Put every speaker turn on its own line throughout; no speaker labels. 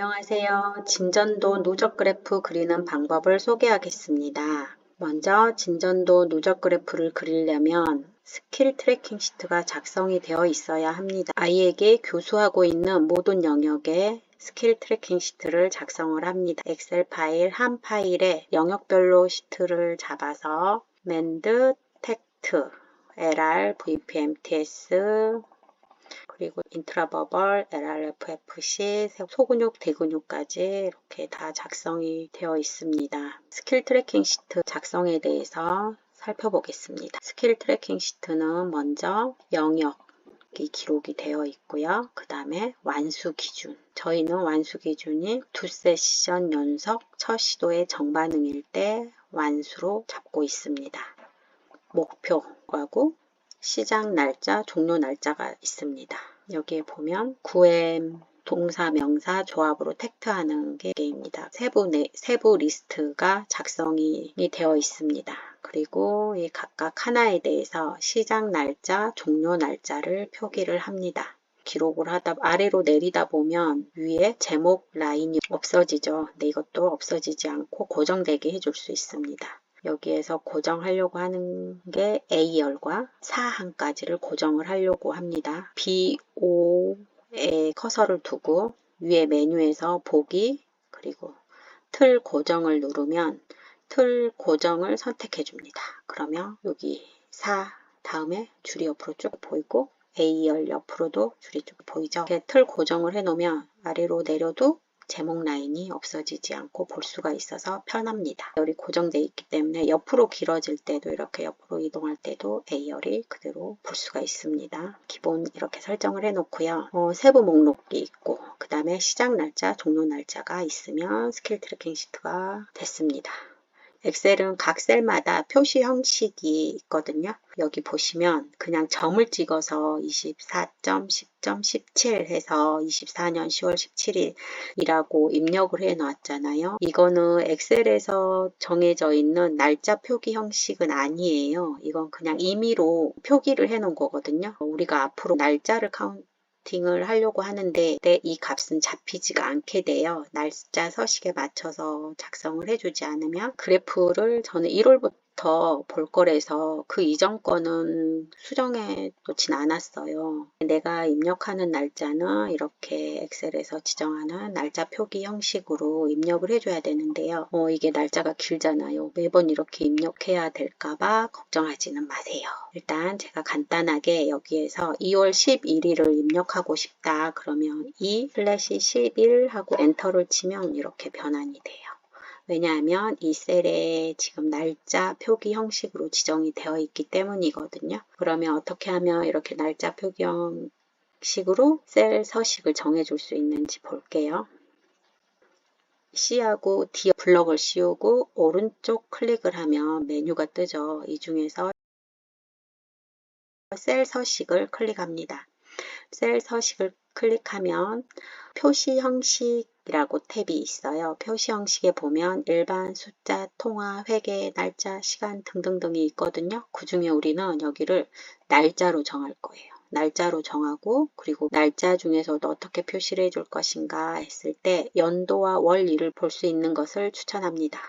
안녕하세요. 진전도 누적 그래프 그리는 방법을 소개하겠습니다. 먼저 진전도 누적 그래프를 그리려면 스킬 트래킹 시트가 작성이 되어 있어야 합니다. 아이에게 교수하고 있는 모든 영역에 스킬 트래킹 시트를 작성을 합니다. 엑셀 파일 한 파일에 영역별로 시트를 잡아서 MEND, 텍트, LR, VPMTS, 그리고 인트라버벌, LRFFC, 소근육, 대근육까지 이렇게 다 작성이 되어 있습니다. 스킬 트래킹 시트 작성에 대해서 살펴보겠습니다. 스킬 트래킹 시트는 먼저 영역이 기록이 되어 있고요. 그 다음에 완수 기준. 저희는 완수 기준이 2세션 연속 첫 시도의 정반응일 때 완수로 잡고 있습니다. 목표하고 시작 날짜, 종료 날짜가 있습니다. 여기에 보면 9M 동사, 명사 조합으로 텍트하는 게임입니다. 세부 리스트가 작성이 되어 있습니다. 그리고 이 각각 하나에 대해서 시작 날짜, 종료 날짜를 표기를 합니다. 기록을 하다 아래로 내리다 보면 위에 제목 라인이 없어지죠. 근데 이것도 없어지지 않고 고정되게 해줄 수 있습니다. 여기에서 고정하려고 하는 게 A열과 사항까지를 고정을 하려고 합니다. BO에 커서를 두고 위에 메뉴에서 보기 그리고 틀 고정을 누르면 틀 고정을 선택해 줍니다. 그러면 여기 4 다음에 줄이 옆으로 쭉 보이고 A열 옆으로도 줄이 쭉 보이죠. 이렇게 틀 고정을 해 놓으면 아래로 내려도 제목 라인이 없어지지 않고 볼 수가 있어서 편합니다. 열이 고정되어 있기 때문에 옆으로 길어질 때도 이렇게 옆으로 이동할 때도 A열이 그대로 볼 수가 있습니다. 기본 이렇게 설정을 해 놓고요. 세부 목록이 있고 그 다음에 시작 날짜, 종료 날짜가 있으면 스킬 트래킹 시트가 됐습니다. 엑셀은 각 셀마다 표시 형식이 있거든요. 여기 보시면 그냥 점을 찍어서 24.10.17 해서 24년 10월 17일이라고 입력을 해 놨잖아요. 이거는 엑셀에서 정해져 있는 날짜 표기 형식은 아니에요. 이건 그냥 임의로 표기를 해 놓은 거거든요. 우리가 앞으로 날짜를 을 하려고 하는데 이 값은 잡히지가 않게 돼요. 날짜 서식에 맞춰서 작성을 해주지 않으면 그래프를 저는 1월부터 볼 거라서 그 이전 거는 수정해 놓진 않았어요. 내가 입력하는 날짜는 이렇게 엑셀에서 지정하는 날짜 표기 형식으로 입력을 해줘야 되는데요. 이게 날짜가 길잖아요. 매번 이렇게 입력해야 될까봐 걱정하지는 마세요. 일단 제가 간단하게 여기에서 2월 11일을 입력하고 싶다 그러면 2/11 하고 엔터를 치면 이렇게 변환이 돼요. 왜냐하면 이 셀에 지금 날짜 표기 형식으로 지정이 되어 있기 때문이거든요. 그러면 어떻게 하면 이렇게 날짜 표기 형식으로 셀 서식을 정해줄 수 있는지 볼게요. C하고 D 블럭을 씌우고 오른쪽 클릭을 하면 메뉴가 뜨죠. 이 중에서 셀 서식을 클릭합니다. 셀 서식을 클릭하면 표시 형식이라고 탭이 있어요. 표시 형식에 보면 일반, 숫자, 통화, 회계, 날짜, 시간 등등등이 있거든요. 그 중에 우리는 여기를 날짜로 정할 거예요. 날짜로 정하고 그리고 날짜 중에서도 어떻게 표시를 해줄 것인가 했을 때 연도와 월일을 볼 수 있는 것을 추천합니다.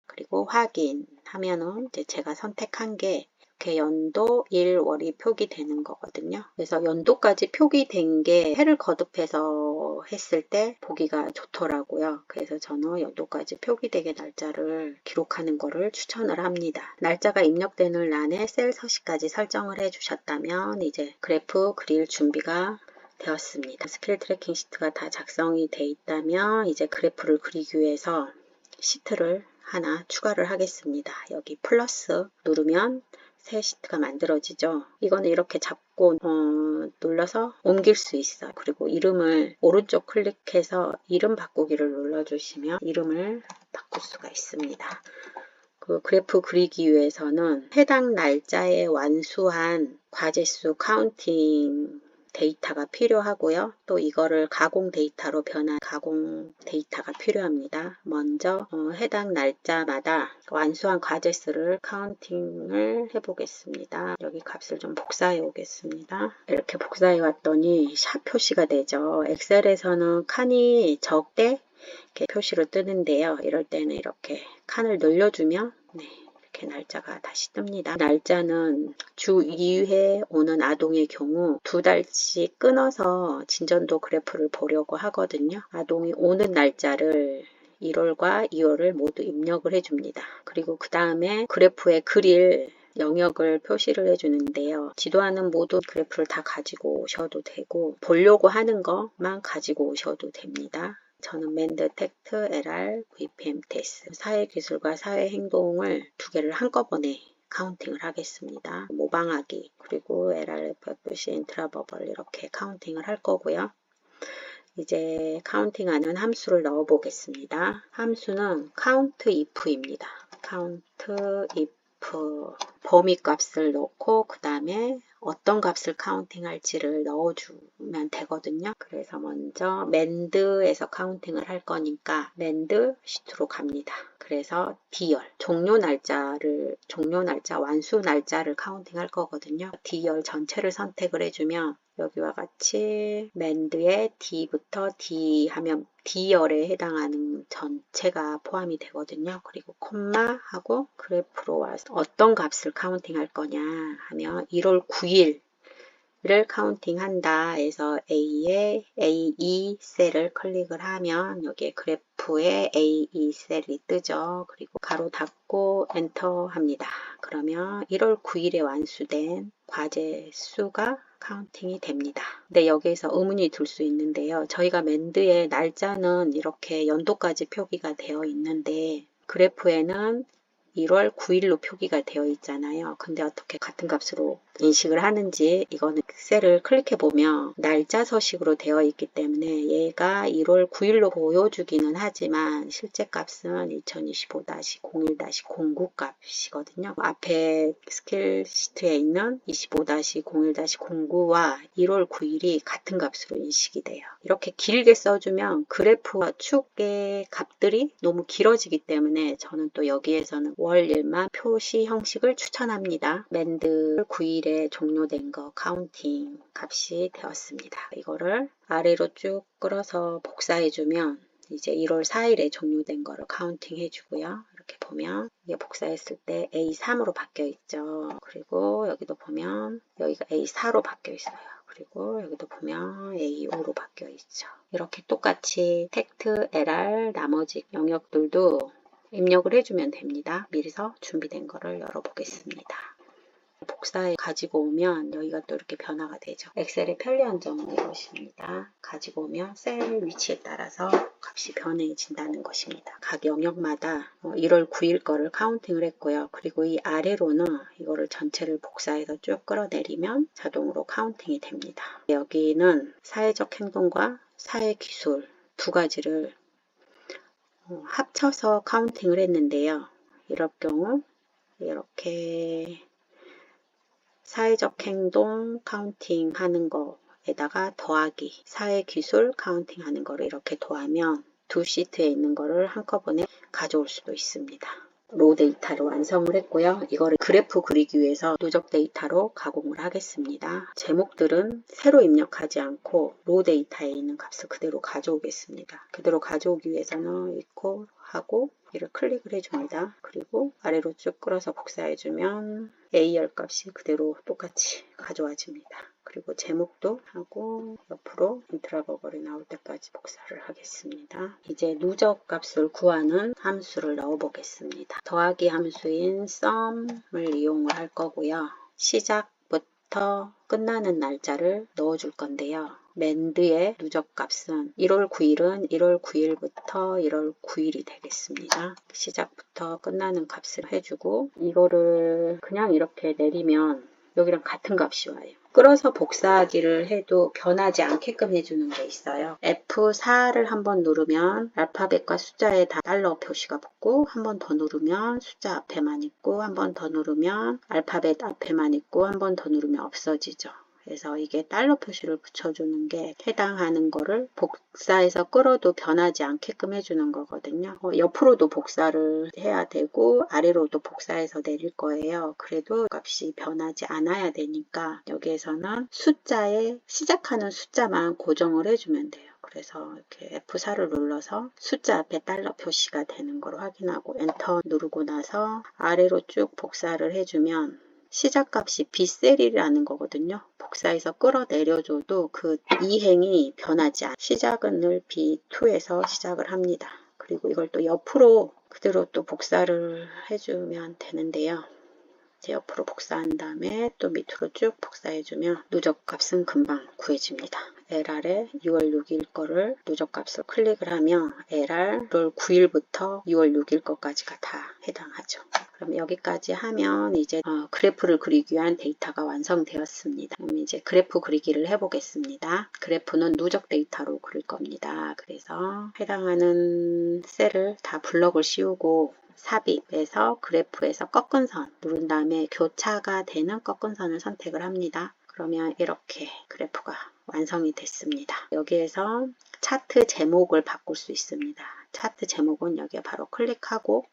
그리고 확인하면은 이제 제가 선택한 게 이렇게 연도, 일, 월이 표기되는 거거든요. 그래서 연도까지 표기된 게 해를 거듭해서 했을 때 보기가 좋더라고요. 그래서 저는 연도까지 표기되게 날짜를 기록하는 거를 추천을 합니다. 날짜가 입력되는 란에 셀 서식까지 설정을 해주셨다면 이제 그래프 그릴 준비가 되었습니다. 스킬 트래킹 시트가 다 작성이 돼 있다면 이제 그래프를 그리기 위해서 시트를 하나 추가를 하겠습니다. 여기 플러스 누르면 새 시트가 만들어지죠. 이거는 이렇게 잡고 눌러서 옮길 수 있어요. 그리고 이름을 오른쪽 클릭해서 이름 바꾸기를 눌러주시면 이름을 바꿀 수가 있습니다. 그 그래프 그리기 위해서는 해당 날짜에 완수한 과제수 카운팅 데이터가 필요하고요. 또 이거를 가공 데이터로 변한 가공 데이터가 필요합니다. 먼저 해당 날짜마다 완수한 과제 수를 카운팅을 해보겠습니다. 여기 값을 좀 복사해 오겠습니다. 이렇게 복사해 왔더니 샵 표시가 되죠. 엑셀에서는 칸이 적대 이렇게 표시로 뜨는데요. 이럴 때는 이렇게 칸을 늘려주면 이렇게 날짜가 다시 뜹니다. 날짜는 주 2회 오는 아동의 경우 2달씩 끊어서 진전도 그래프를 보려고 하거든요. 아동이 오는 날짜를 1월과 2월을 모두 입력을 해줍니다. 그리고 그 다음에 그래프에 그릴 영역을 표시를 해주는데요. 지도하는 모든 그래프를 다 가지고 오셔도 되고 보려고 하는 것만 가지고 오셔도 됩니다. 저는 맨드, 텍트, LR, VPM, 테스 사회기술과 사회행동을 두 개를 한꺼번에 카운팅을 하겠습니다. 모방하기 그리고 LRF, FC, 인트라버벌 이렇게 카운팅을 할 거고요. 이제 카운팅하는 함수를 넣어 보겠습니다. 함수는 countIf입니다. countIf 범위 값을 넣고 그 다음에 어떤 값을 카운팅 할지를 넣어주면 되거든요. 그래서 먼저 맨드에서 카운팅을 할 거니까 맨드 시트로 갑니다. 그래서 D열 종료 날짜 완수 날짜를 카운팅 할 거거든요. D열 전체를 선택을 해주면 여기와 같이 맨드의 D부터 D 하면 D열에 해당하는 전체가 포함이 되거든요. 그리고 콤마 하고 그래프로 와서 어떤 값을 카운팅 할 거냐 하면 1월 9일을 카운팅 한다 해서 A에 A2 셀을 클릭을 하면 여기에 그래프에 A2 셀이 뜨죠. 그리고 가로 닫고 엔터 합니다. 그러면 1월 9일에 완수된 과제 수가 카운팅이 됩니다. 근데 여기에서 의문이 들 수 있는데요. 저희가 맨드의 날짜는 이렇게 연도까지 표기가 되어 있는데 그래프에는 1월 9일로 표기가 되어 있잖아요. 근데 어떻게 같은 값으로 인식을 하는지 이거는 셀을 클릭해 보면 날짜 서식으로 되어 있기 때문에 얘가 1월 9일로 보여주기는 하지만 실제 값은 2025-01-09 값이거든요. 앞에 스킬 시트에 있는 25-01-09와 1월 9일이 같은 값으로 인식이 돼요. 이렇게 길게 써주면 그래프와 축의 값들이 너무 길어지기 때문에 저는 또 여기에서는 월일만 표시 형식을 추천합니다. 맨드 9일에 종료된 거 카운팅 값이 되었습니다. 이거를 아래로 쭉 끌어서 복사해주면 이제 1월 4일에 종료된 거를 카운팅 해주고요. 이렇게 보면 이게 복사했을 때 A3으로 바뀌어 있죠. 그리고 여기도 보면 여기가 A4로 바뀌어 있어요. 그리고 여기도 보면 A5로 바뀌어 있죠. 이렇게 똑같이 텍트, LR, 나머지 영역들도 입력을 해주면 됩니다. 미리서 준비된 거를 열어보겠습니다. 복사해 가지고 오면 여기가 또 이렇게 변화가 되죠. 엑셀의 편리한 점은 이것입니다. 가지고 오면 셀 위치에 따라서 값이 변해진다는 것입니다. 각 영역마다 1월 9일 거를 카운팅을 했고요. 그리고 이 아래로는 이거를 전체를 복사해서 쭉 끌어내리면 자동으로 카운팅이 됩니다. 여기는 사회적 행동과 사회기술 두 가지를 합쳐서 카운팅을 했는데요. 이럴 경우 이렇게 사회적 행동 카운팅 하는 거에다가 더하기 사회기술 카운팅 하는 거를 이렇게 더하면 두 시트에 있는 거를 한꺼번에 가져올 수도 있습니다. 로 데이터를 완성을 했고요. 이거를 그래프 그리기 위해서 누적 데이터로 가공을 하겠습니다. 제목들은 새로 입력하지 않고 로 데이터에 있는 값을 그대로 가져오겠습니다. 그대로 가져오기 위해서는 equal 하고 이를 클릭을 해줍니다. 그리고 아래로 쭉 끌어서 복사해주면 A열 값이 그대로 똑같이 가져와집니다. 그리고 제목도 하고 옆으로 인트라버벌이 나올 때까지 복사를 하겠습니다. 이제 누적 값을 구하는 함수를 넣어 보겠습니다. 더하기 함수인 sum을 이용을 할 거고요. 시작부터 끝나는 날짜를 넣어 줄 건데요. 맨드의 누적 값은 1월 9일은 1월 9일부터 1월 9일이 되겠습니다. 시작부터 끝나는 값을 해주고 이거를 그냥 이렇게 내리면 여기랑 같은 값이 와요. 끌어서 복사하기를 해도 변하지 않게끔 해주는 게 있어요. F4를 한번 누르면 알파벳과 숫자에 다 달러 표시가 붙고 한 번 더 누르면 숫자 앞에만 있고 한 번 더 누르면 알파벳 앞에만 있고 한 번 더 누르면 없어지죠. 그래서 이게 달러 표시를 붙여주는 게 해당하는 거를 복사해서 끌어도 변하지 않게끔 해주는 거거든요. 옆으로도 복사를 해야 되고 아래로도 복사해서 내릴 거예요. 그래도 값이 변하지 않아야 되니까 여기에서는 숫자에 시작하는 숫자만 고정을 해주면 돼요. 그래서 이렇게 F4를 눌러서 숫자 앞에 달러 표시가 되는 걸 확인하고 엔터 누르고 나서 아래로 쭉 복사를 해주면 시작값이 B3이라는 거거든요. 복사해서 끌어내려줘도 그 이행이 변하지 않아요. 시작은 늘 B2에서 시작을 합니다. 그리고 이걸 또 옆으로 그대로 또 복사를 해주면 되는데요. 이제 옆으로 복사한 다음에 또 밑으로 쭉 복사해주면 누적값은 금방 구해집니다. LR에 6월 6일 거를 누적값을 클릭을 하면 LR 1월 9일부터 6월 6일 거까지가 다 해당하죠. 그럼 여기까지 하면 이제 그래프를 그리기 위한 데이터가 완성되었습니다. 그럼 이제 그래프 그리기를 해보겠습니다. 그래프는 누적 데이터로 그릴 겁니다. 그래서 해당하는 셀을 다 블럭을 씌우고 삽입에서 그래프에서 꺾은 선 누른 다음에 교차가 되는 꺾은 선을 선택을 합니다. 그러면 이렇게 그래프가 완성이 됐습니다. 여기에서 차트 제목을 바꿀 수 있습니다. 차트 제목은 여기에 바로 클릭하고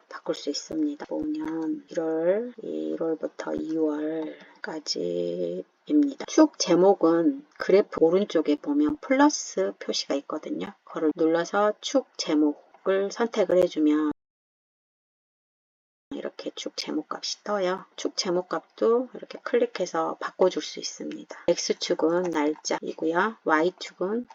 바꿀 수 있습니다. 보면 1월부터 2월까지 입니다. 축 제목은 그래프 오른쪽에 보면 플러스 표시가 있거든요. 그걸 눌러서 축 제목을 선택을 해주면 이렇게 축 제목값이 떠요. 축 제목값도 이렇게 클릭해서 바꿔줄 수 있습니다. X축은 날짜이고요. Y축은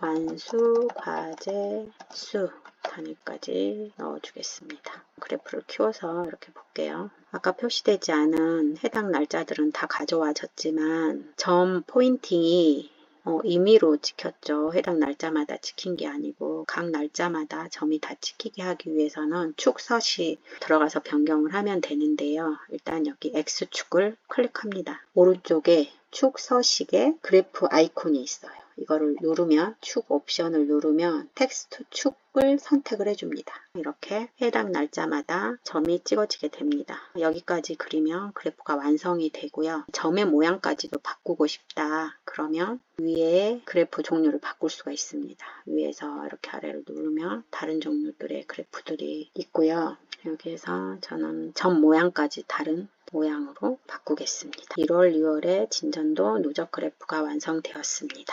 완수, 과제, 수 단위까지 넣어주겠습니다. 그래프를 키워서 이렇게 볼게요. 아까 표시되지 않은 해당 날짜들은 다 가져와졌지만 점 포인팅이 임의로 찍혔죠. 해당 날짜마다 찍힌 게 아니고 각 날짜마다 점이 다 찍히게 하기 위해서는 축서시 들어가서 변경을 하면 되는데요. 일단 여기 X축을 클릭합니다. 오른쪽에 축서식에 그래프 아이콘이 있어요. 이거를 누르면 축 옵션을 누르면 텍스트 축을 선택을 해줍니다. 이렇게 해당 날짜마다 점이 찍어지게 됩니다. 여기까지 그리면 그래프가 완성이 되고요. 점의 모양까지도 바꾸고 싶다. 그러면 위에 그래프 종류를 바꿀 수가 있습니다. 위에서 이렇게 아래를 누르면 다른 종류들의 그래프들이 있고요. 여기에서 저는 점 모양까지 다른 모양으로 바꾸겠습니다. 1월, 2월에 진전도 누적 그래프가 완성되었습니다.